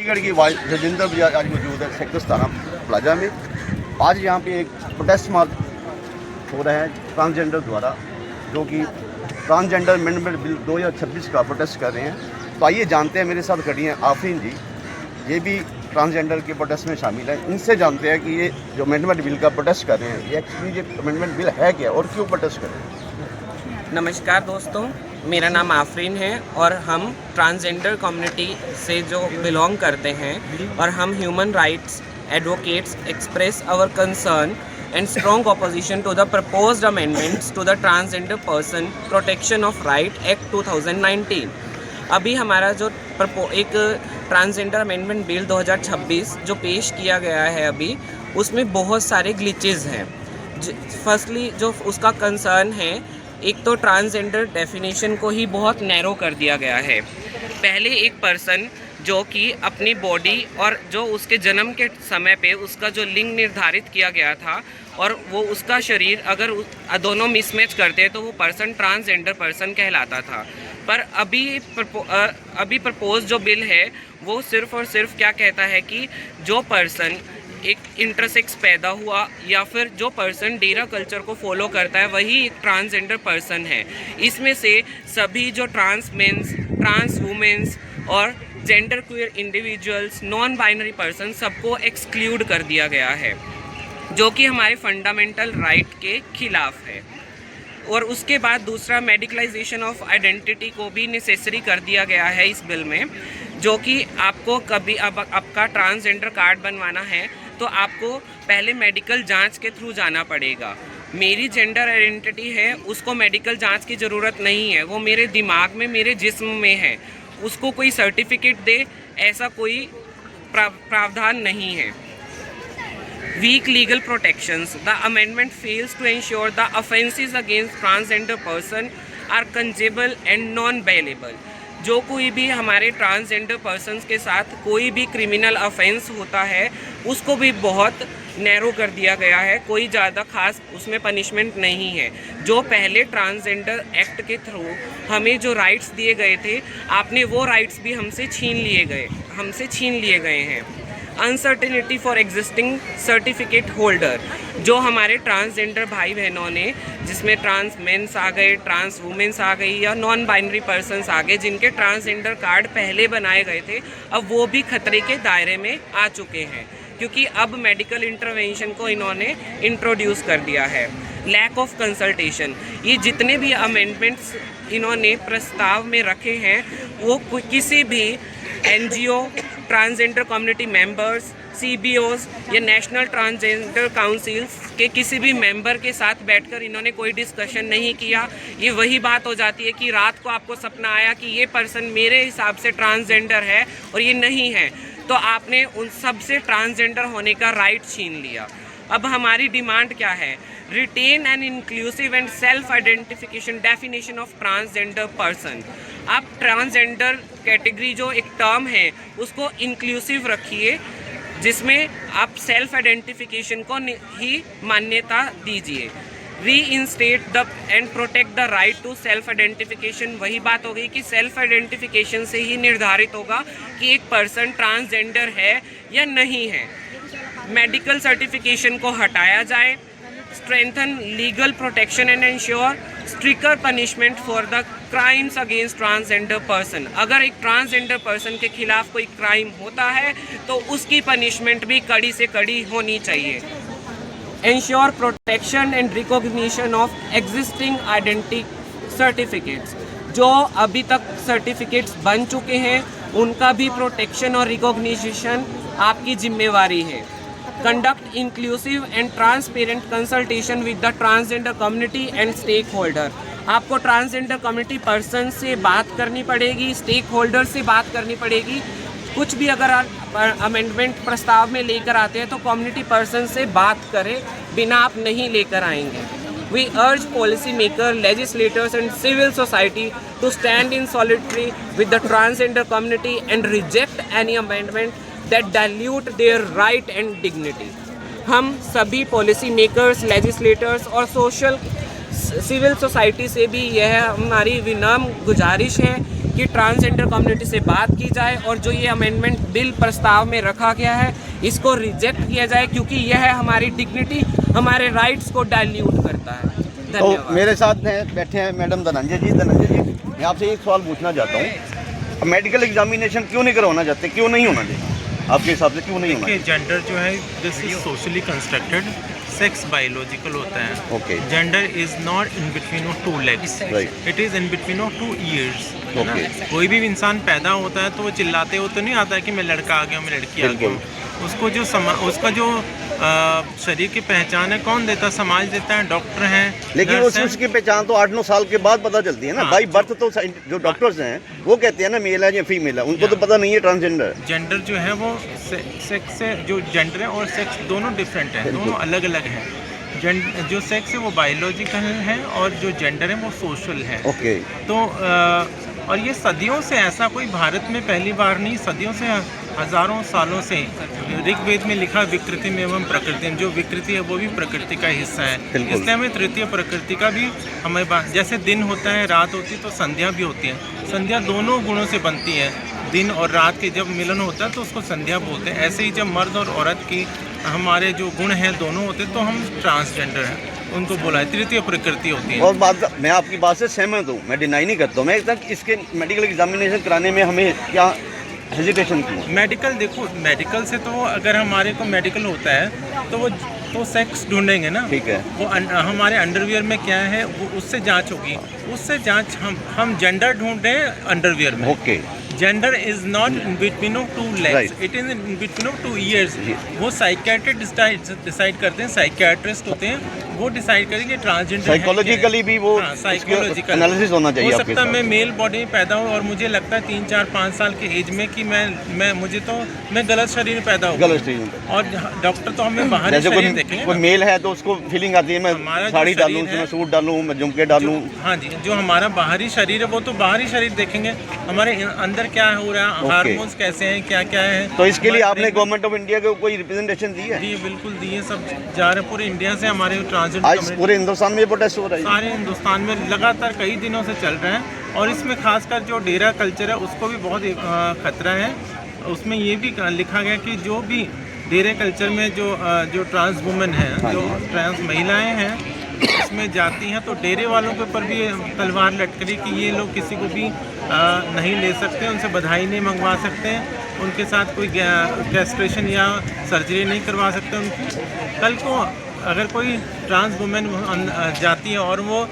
चंडीगढ़ की राजेंद्र बाजार आज मौजूद है सेक्टर 17 प्लाजा में। आज यहाँ पे एक प्रोटेस्ट मार्च हो रहा है ट्रांसजेंडर द्वारा, जो कि ट्रांसजेंडर अमेंडमेंट बिल 2026 का प्रोटेस्ट कर रहे हैं। तो आइए जानते हैं, मेरे साथ खड़ी हैं आफरीन जी, ये भी ट्रांसजेंडर के प्रोटेस्ट में शामिल है। इनसे जानते हैं कि ये जो अमेंडमेंट बिल का प्रोटेस्ट कर रहे हैं, ये एक्चुअली ये अमेंडमेंट बिल है क्या और क्यों प्रोटेस्ट कर रहे हैं। नमस्कार दोस्तों, मेरा नाम आफरीन है और हम ट्रांसजेंडर कम्युनिटी से जो बिलोंग करते हैं और हम human rights advocates express our concern and strong opposition to the proposed amendments to the Transgender Person Protection of Right Act 2019। अभी हमारा जो एक ट्रांसजेंडर अमेंडमेंट बिल 2026 जो पेश किया गया है अभी, उसमें बहुत सारे ग्लिचेस हैं। फर्स्टली जो उसका कंसर्न है, एक तो ट्रांसजेंडर डेफिनेशन को ही बहुत नैरो कर दिया गया है। पहले एक पर्सन जो कि अपनी बॉडी और जो उसके जन्म के समय पे उसका जो लिंग निर्धारित किया गया था और वो उसका शरीर अगर दोनों मिसमैच करते हैं तो वो पर्सन ट्रांसजेंडर पर्सन कहलाता था। पर अभी प्रपोज जो बिल है वो सिर्फ़ और सिर्फ क्या कहता है कि जो पर्सन एक इंटरसेक्स पैदा हुआ या फिर जो पर्सन डेरा कल्चर को फॉलो करता है वही एक ट्रांसजेंडर पर्सन है। इसमें से सभी जो ट्रांस मेंस, ट्रांस वुमेंस और gender queer individuals, non binary person सबको एक्सक्लूड कर दिया गया है, जो कि हमारे फंडामेंटल राइट के खिलाफ है। और उसके बाद दूसरा, मेडिकलाइजेशन ऑफ आइडेंटिटी को भी नेसेसरी कर दिया गया है इस बिल में, जो कि आपको कभी अब आपका ट्रांसजेंडर कार्ड बनवाना है तो आपको पहले मेडिकल जांच के थ्रू जाना पड़ेगा। मेरी जेंडर आइडेंटिटी है, उसको मेडिकल जांच की ज़रूरत नहीं है, वो मेरे दिमाग में, मेरे जिस्म में है, उसको कोई सर्टिफिकेट दे ऐसा कोई प्रावधान नहीं है। Weak legal protections. The amendment fails to ensure the offences against transgender person are conceivable and non-bailable। जो कोई भी हमारे ट्रांसजेंडर पर्सन्स के साथ कोई भी क्रिमिनल ऑफेंस होता है उसको भी बहुत नैरो कर दिया गया है, कोई ज़्यादा खास उसमें पनिशमेंट नहीं है। जो पहले ट्रांसजेंडर एक्ट के थ्रू हमें जो राइट्स दिए गए थे, आपने वो राइट्स भी हमसे छीन लिए गए हैं। Uncertainty for existing certificate holder, जो हमारे ट्रांसजेंडर भाई बहनों ने, जिसमें ट्रांस मेंस आ गए, ट्रांस वुमेंस आ गई या नॉन बाइनरी पर्सन्स आ गए, जिनके ट्रांसजेंडर कार्ड पहले बनाए गए थे, अब वो भी खतरे के दायरे में आ चुके हैं, क्योंकि अब मेडिकल इंटरवेंशन को इन्होंने इंट्रोड्यूस कर दिया है। लैक ऑफ कंसल्टेशन, ये जितने भी अमेंडमेंट्स इन्होंने प्रस्ताव में रखे हैं वो किसी भी NGO, transgender community members, CBOs या नेशनल ट्रांसजेंडर काउंसिल्स के किसी भी मेंबर के साथ बैठकर इन्होंने कोई डिस्कशन नहीं किया। ये वही बात हो जाती है कि रात को आपको सपना आया कि ये पर्सन मेरे हिसाब से ट्रांसजेंडर है और ये नहीं है, तो आपने उन सब से ट्रांसजेंडर होने का राइट छीन लिया। अब हमारी डिमांड क्या है? Retain an inclusive and self identification definition of transgender person. आप ट्रांसजेंडर कैटेगरी जो एक टर्म है उसको इंक्लूसिव रखिए, जिसमें आप सेल्फ आइडेंटिफिकेशन को ही मान्यता दीजिए। Reinstate the and protect the right to self identification. वही बात हो गई कि सेल्फ आइडेंटिफिकेशन से ही निर्धारित होगा कि एक पर्सन ट्रांसजेंडर है या नहीं है। मेडिकल सर्टिफिकेशन को हटाया जाए। Strengthen legal protection and ensure stricter punishment for the crimes against transgender person. अगर एक ट्रांसजेंडर पर्सन के खिलाफ कोई क्राइम होता है तो उसकी पनिशमेंट भी कड़ी से कड़ी होनी चाहिए। Ensure protection and recognition of existing identity certificates. जो अभी तक सर्टिफिकेट्स बन चुके हैं उनका भी प्रोटेक्शन और रिकॉग्निशन आपकी जिम्मेवारी है। Conduct inclusive and transparent consultation with the transgender community and stakeholder. आपको ट्रांसजेंडर कम्युनिटी पर्सन से बात करनी पड़ेगी, स्टेक होल्डर से बात करनी पड़ेगी। कुछ भी अगर अमेंडमेंट प्रस्ताव में लेकर आते हैं तो कम्युनिटी पर्सन से बात करें, बिना आप नहीं लेकर आएंगे। We urge policymakers, legislators and civil society to stand in solidarity with the transgender community and reject any amendment that dilute their right and dignity। हम सभी पॉलिसी मेकर्स, लेजिस्लेटर्स और सोशल सिविल सोसाइटी से भी यह हमारी विनम्र गुजारिश है कि ट्रांसजेंडर कम्युनिटी से बात की जाए और जो ये अमेंडमेंट बिल प्रस्ताव में रखा गया है इसको रिजेक्ट किया जाए, क्योंकि यह हमारी डिग्निटी, हमारे राइट्स को डाइल्यूट करता है। तो मेरे साथ हैं बैठे हैं मैडम धनंजय जी। धनंजय जी, मैं आपसे एक सवाल पूछना चाहता हूँ, मेडिकल एग्जामिनेशन क्यों नहीं करवाना चाहते, क्यों नहीं होना चाहिए आपके हिसाब से, क्यों नहीं होना चाहिए? जेंडर जो है this is socially constructed, sex biological होता है। Okay. Gender is not in between of two legs, right. It is in between of 2 years. Okay. कोई भी इंसान पैदा होता है तो वो चिल्लाते हो तो नहीं आता है कि मैं लड़का आ गया, मैं लड़की आ गया हूँ। उसको जो उसका जो शरीर की पहचान है कौन देता है? समाज देता है, डॉक्टर हैं। लेकिन उसकी पहचान तो 8-9 साल के बाद पता चलती है ना। हाँ, बाई बर्थ तो जो डॉक्टर्स हैं वो कहते हैं ना मेल है या फीमेल है, उनको तो पता नहीं है ट्रांसजेंडर। जेंडर जो है वो सेक्स से, जो जेंडर है और सेक्स दोनों डिफरेंट है, दोनों अलग अलग हैं। जो सेक्स है वो बायोलॉजिकल है और जो जेंडर है वो सोशल है। ओके। तो और ये सदियों से ऐसा कोई भारत में पहली बार नहीं, सदियों से, हजारों सालों से ऋग्वेद में लिखा विकृति में एवं प्रकृति, जो विकृति है वो भी प्रकृति का हिस्सा है। इसलिए हमें तृतीय प्रकृति का भी हमें जैसे दिन होता है, रात होती है, तो संध्या भी होती है। संध्या दोनों गुणों से बनती है, दिन और रात के जब मिलन होता है तो उसको संध्या बोलते हैं। ऐसे ही जब मर्द और औरत की हमारे जो गुण हैं दोनों होते हैं तो हम ट्रांसजेंडर हैं, उनको बोला है तृतीय प्रकृति होती है। और बात, मैं आपकी बात से सहमत हूँ, मैं डिनाई नहीं करता हूँ। मैं तक इसके मेडिकल एग्जामिनेशन कराने में हमें क्या हेजिटेशन क्यों? मेडिकल देखो, मेडिकल से तो अगर हमारे को मेडिकल होता है तो वो तो सेक्स ढूंढेंगे ना, ठीक है। वो हमारे अंडरवियर में क्या है वो उससे जांच होगी, उससे जांच हम जेंडर ढूंढ रहे हैं अंडरवियर में। Okay. Gender is not in between of 2 legs, it is in between of 2 years. वो साइकियाट्रिस्ट डिसाइड करते हैं, साइकियाट्रिस्ट होते हैं, वो डिसाइड करेंगे ट्रांसजेंडर साइकोलॉजिकली भी वो साइकोलॉजिकल एनालिसिस होना चाहिए। हो सकता है मैं मेल बॉडी में पैदा हूँ और मुझे लगता है 3, 4, 5 साल के एज में कि मैं गलत शरीर में पैदा हूँ, गलत शरीर में। और डॉक्टर तो हमें बाहरी शरीर देखेंगे। कोई मेल है तो उसको फीलिंग आती है, मैं साड़ी डालूं, मैं सूट डालूं, मैं झुमके डालूं। हाँ जी, जो हमारा बाहरी शरीर है वो तो बाहरी शरीर देखेंगे, हमारे अंदर क्या हो रहा है, हार्मोन्स कैसे हैं, क्या क्या है। तो इसके लिए आपने गवर्नमेंट ऑफ इंडिया को कोई रिप्रेजेंटेशन दी है? जी बिल्कुल दी है, सब जा रहे पूरे इंडिया से हमारे ट्रांसजेंडर। आज पूरे हिंदुस्तान में प्रोटेस्ट हो रहा है, सारे हिंदुस्तान में लगातार कई दिनों से चल रहे हैं, और इसमें खासकर जो डेरा कल्चर है उसको भी बहुत खतरा है। उसमें ये भी लिखा गया कि जो भी डेरे कल्चर में जो ट्रांस वुमेन हैं, जो ट्रांस महिलाएं हैं इसमें जाती हैं, तो डेरे वालों के ऊपर भी तलवार लटकरी कि ये लोग किसी को भी नहीं ले सकते, उनसे बधाई नहीं मंगवा सकते, उनके साथ कोई कैस्ट्रेशन या सर्जरी नहीं करवा सकते उनकी। कल को अगर कोई ट्रांस वुमेन जाती है और वो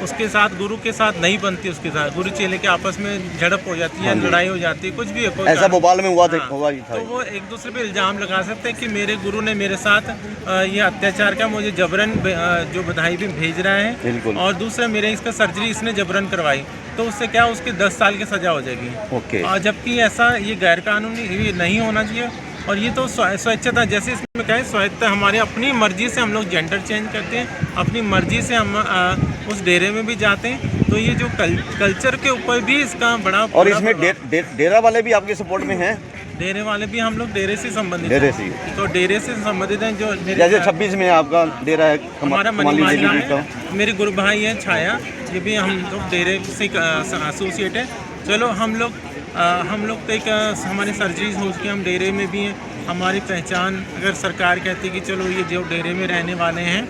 उसके साथ गुरु के साथ नहीं बनती, उसके साथ गुरु चेले के आपस में झड़प हो जाती है, लड़ाई हो जाती है, कुछ भी है, ऐसा भोपाल में हुआ था। तो वो एक दूसरे पे इल्ज़ाम लगा सकते हैं कि मेरे गुरु ने मेरे साथ ये अत्याचार किया, मुझे जबरन जो बधाई भी भेज रहा है, और दूसरा मेरे इसका सर्जरी इसने जबरन करवाई, तो उससे क्या उसके 10 साल की सज़ा हो जाएगी। ओके। और जबकि ऐसा ये गैर कानूनी ये नहीं होना चाहिए, और ये तो स्वेच्छा, जैसे इसमें कहें स्वेच्छा, हमारे अपनी मर्जी से हम लोग जेंडर चेंज करते हैं, अपनी मर्जी से हम उस डेरे में भी जाते हैं, तो ये जो कल्चर के ऊपर भी इसका बड़ा। और इसमें डेरा वाले भी आपके सपोर्ट में हैं? डेरे वाले भी, हम लोग डेरे से संबंधित डेरे से, तो डेरे से संबंधित हैं। जो जैसे 26 में आपका डेरा है, हमारा मनीमाजरा है, मेरे गुरु भाई है छाया, ये भी हम लोग डेरे से एसोसिएट है। चलो हम लोग तो एक हमारी सर्जरीज हो उसकी हम डेरे में भी हैं, हमारी पहचान अगर सरकार कहती है कि चलो ये जो डेरे में रहने वाले हैं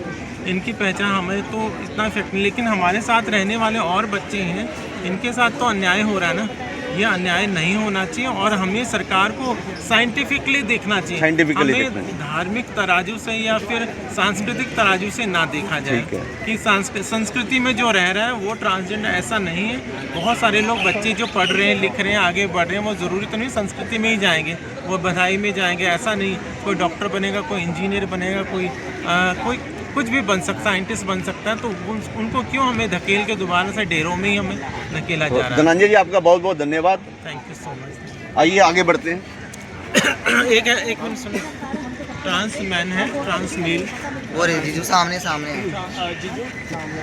इनकी पहचान हमें तो इतना इफेक्ट नहीं, लेकिन हमारे साथ रहने वाले और बच्चे हैं, इनके साथ तो अन्याय हो रहा है ना, ये अन्याय नहीं होना चाहिए, और हमें सरकार को साइंटिफिकली देखना चाहिए, हमें धार्मिक तराजू से या फिर सांस्कृतिक तराजू से ना देखा जाए कि संस्कृति में जो रह रहा है वो ट्रांसजेंडर ऐसा नहीं है। बहुत सारे लोग बच्चे जो पढ़ रहे हैं, लिख रहे हैं, आगे बढ़ रहे हैं, वो ज़रूरी तो नहीं संस्कृति में ही जाएंगे, वो बधाई में जाएंगे, ऐसा नहीं। कोई डॉक्टर बनेगा, कोई इंजीनियर बनेगा, कोई कुछ भी बन सकता, साइंटिस्ट बन सकता है, तो उनको क्यों हमें धकेल के दोबारा से डेरों में ही हमें धकेला जा रहा है। धनंजय जी आपका बहुत बहुत धन्यवाद, थैंक यू सो मच। आइए आगे बढ़ते हैं। एक मिनट सुनो, ट्रांस मैन है, ट्रांस मेल, और जीजू सामने है।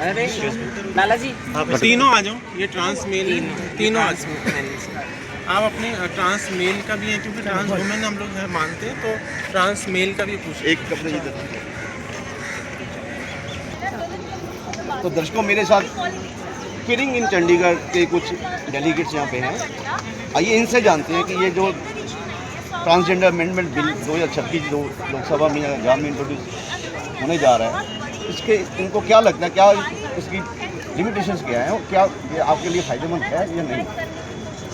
अरे लाला जी, तीनों आ जाओ, ये ट्रांस मेल तीनों आ जाओ। आप अपने ट्रांस मेल का भी है, क्योंकि ट्रांस वुमेन हम लोग मानते हैं, तो ट्रांस मेल का भी पूछ। एक कपड़े तो दर्शकों मेरे साथ किरिंग इन चंडीगढ़ के कुछ डेलीगेट्स यहाँ पे हैं। आइए इनसे जानते हैं कि ये जो ट्रांसजेंडर अमेंडमेंट बिल 2026 जो लोकसभा में जहाँ में इंट्रोड्यूस होने जा रहा है, इसके इनको क्या लगता है, क्या इसकी लिमिटेशंस क्या हैं और क्या ये आपके लिए फ़ायदेमंद है या नहीं?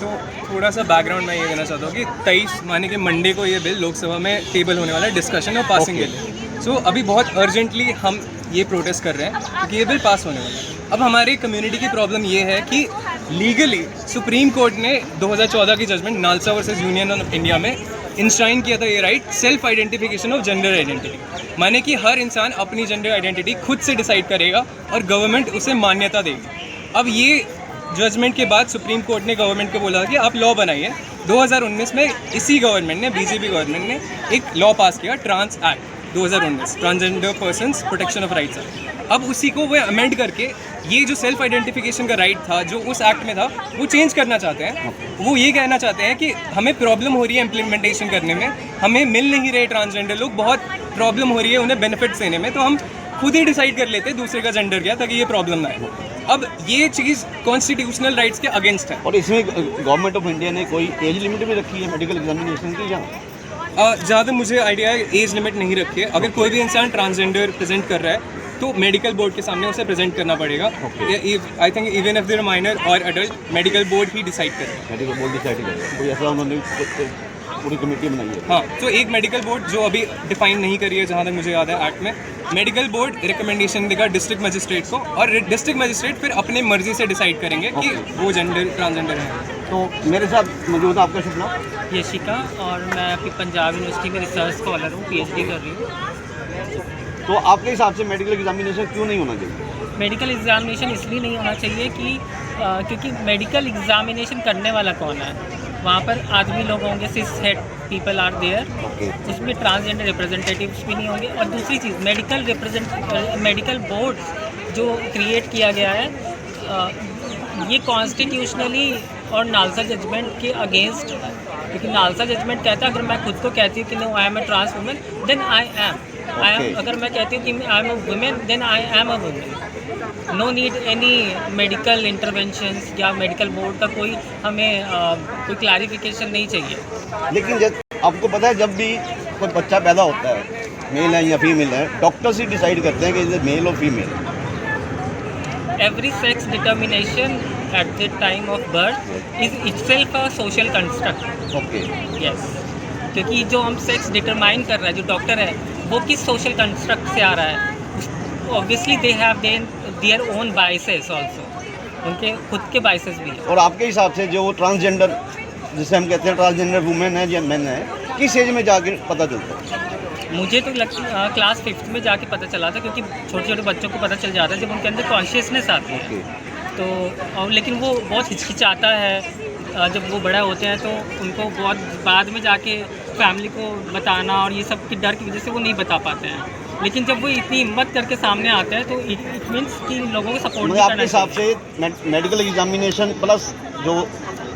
तो थोड़ा सा बैकग्राउंड मैं ये देना चाहता हूँ कि 23 माने कि मंडे को ये बिल लोकसभा में टेबल होने वाला है डिस्कशन और पासिंग के लिए। सो अभी बहुत अर्जेंटली हम ये प्रोटेस्ट कर रहे हैं क्योंकि ये बिल पास होने वाला है। अब हमारी कम्युनिटी की प्रॉब्लम ये है कि लीगली सुप्रीम कोर्ट ने 2014 की judgement NALSA versus union of India में इंश्राइन किया था ये right self identification of gender identity, माने कि हर इंसान अपनी जेंडर आइडेंटिटी खुद से डिसाइड करेगा और गवर्नमेंट उसे मान्यता देगी। अब ये जजमेंट के बाद सुप्रीम कोर्ट ने गवर्नमेंट को बोला कि आप लॉ बनाइए। 2019 में इसी गवर्नमेंट ने, बीजेपी गवर्नमेंट ने एक लॉ पास किया, trans act 2019, transgender persons protection of rights act. अब उसी को वो अमेंड करके ये जो सेल्फ आइडेंटिफिकेशन का राइट था जो उस एक्ट में था वो चेंज करना चाहते हैं। वो ये कहना चाहते हैं कि हमें प्रॉब्लम हो रही है इम्प्लीमेंटेशन करने में, हमें मिल नहीं रहे ट्रांसजेंडर लोग, बहुत प्रॉब्लम हो रही है उन्हें बेनिफिट्स देने में, तो हम खुद ही डिसाइड कर लेते हैं दूसरे का जेंडर क्या, ताकि ये प्रॉब्लम ना आए। अब ये चीज़ कॉन्स्टिट्यूशनल राइट्स के अगेंस्ट है। और इसमें गवर्नमेंट ऑफ इंडिया ने कोई एज लिमिट भी रखी है मेडिकल एग्जामिनेशन की या? ज़्यादा मुझे आइडिया है, एज लिमिट नहीं रखी है। अगर कोई भी इंसान ट्रांसजेंडर प्रेजेंट कर रहा है तो मेडिकल बोर्ड के सामने उसे प्रेजेंट करना पड़ेगा। I think even if there minor और एडल्ट, मेडिकल बोर्ड ही डिसाइड करेगा। मेडिकल बोर्ड डिसाइड करेगा, कोई ऐसा उन्होंने पूरी कमेटी बनाई है? हाँ, तो एक मेडिकल बोर्ड जो अभी डिफाइन नहीं करी है जहाँ तक मुझे याद है एक्ट में, मेडिकल बोर्ड रिकमेंडेशन देगा डिस्ट्रिक्ट मजिस्ट्रेट को और डिस्ट्रिक्ट मजिस्ट्रेट फिर अपनी मर्जी से डिसाइड करेंगे कि वो जेंडर ट्रांसजेंडर है। तो मेरे साथ मौजूद है आपका शुभ नाम? यशिका, और मैं अभी पंजाब यूनिवर्सिटी में रिसर्च स्कॉलर हूँ, पीएचडी कर रही हूँ। तो आपके हिसाब से मेडिकल एग्जामिनेशन क्यों नहीं होना चाहिए? मेडिकल एग्जामिनेशन इसलिए नहीं होना चाहिए कि क्योंकि मेडिकल एग्जामिनेशन करने वाला कौन है? वहाँ पर आदमी लोग होंगे, सिस हेड पीपल आर देयर, उसमें ट्रांसजेंडर रिप्रेजेंटेटिव्स भी नहीं होंगे। और दूसरी चीज़, मेडिकल बोर्ड जो क्रिएट किया गया है ये कॉन्स्टिट्यूशनली और नालसा जजमेंट के अगेंस्ट है। क्योंकि नालसा जजमेंट कहता है अगर मैं खुद को कहती हूँ कि no I am a trans women then I am अगर मैं कहती हूँ कि I am a women then I am a women. No need any medical interventions या मेडिकल बोर्ड का कोई हमें कोई क्लैरिफिकेशन नहीं चाहिए। लेकिन जब आपको पता है जब भी कोई बच्चा पैदा होता है, मेल है या फीमेल है, डॉक्टर्स ही डिसाइड करते हैं कि इज मेल और female. Every sex determination at the time of birth is itself a social construct. Okay. Yes. क्योंकि जो हम सेक्स डिटरमाइन कर रहा है, जो डॉक्टर है, वो किस सोशल कंस्ट्रक्ट से आ रहा है? Obviously they have their own biases also, उनके खुद के बाइसेस भी हैं। और आपके हिसाब से जो ट्रांसजेंडर, जिसे हम कहते हैं ट्रांसजेंडर वुमेन है या मैन है, किस एज में जाके पता चलता है? मुझे तो क्लास 5th में जाके पता चला था, क्योंकि छोटे छोटे बच्चों को पता चल जाता है जब उनके अंदर कॉन्शियसनेस आती है। तो और लेकिन वो बहुत हिचकिचाता है जब वो बड़ा होते हैं, तो उनको बहुत बाद में जाके फैमिली को बताना और ये सब की डर की वजह से वो नहीं बता पाते हैं। लेकिन जब वो इतनी हिम्मत करके सामने आते हैं तो इट मीन्स कि लोगों को सपोर्ट भी आपके करना हिसाब से मेडिकल एग्जामिनेशन प्लस जो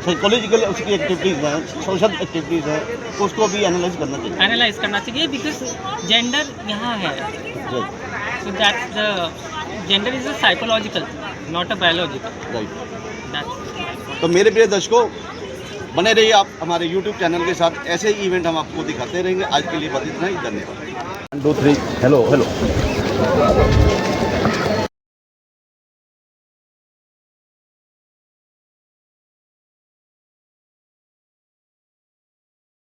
साइकोलॉजिकल उसकी एक्टिविटीज़ हैं, सोशल एक्टिविटीज़ हैं, तो उसको भी एनालाइज करना चाहिए। एनालाइज करना चाहिए बिकॉज जेंडर यहाँ है, so that's the gender is a psychological not a biological. Right. तो मेरे प्रिय दर्शकों, बने रहिए आप हमारे YouTube चैनल के साथ, ऐसे ही इवेंट हम आपको दिखाते रहेंगे। आज के लिए बस इतना ही, धन्यवाद। 1 2 3 हेलो हेलो।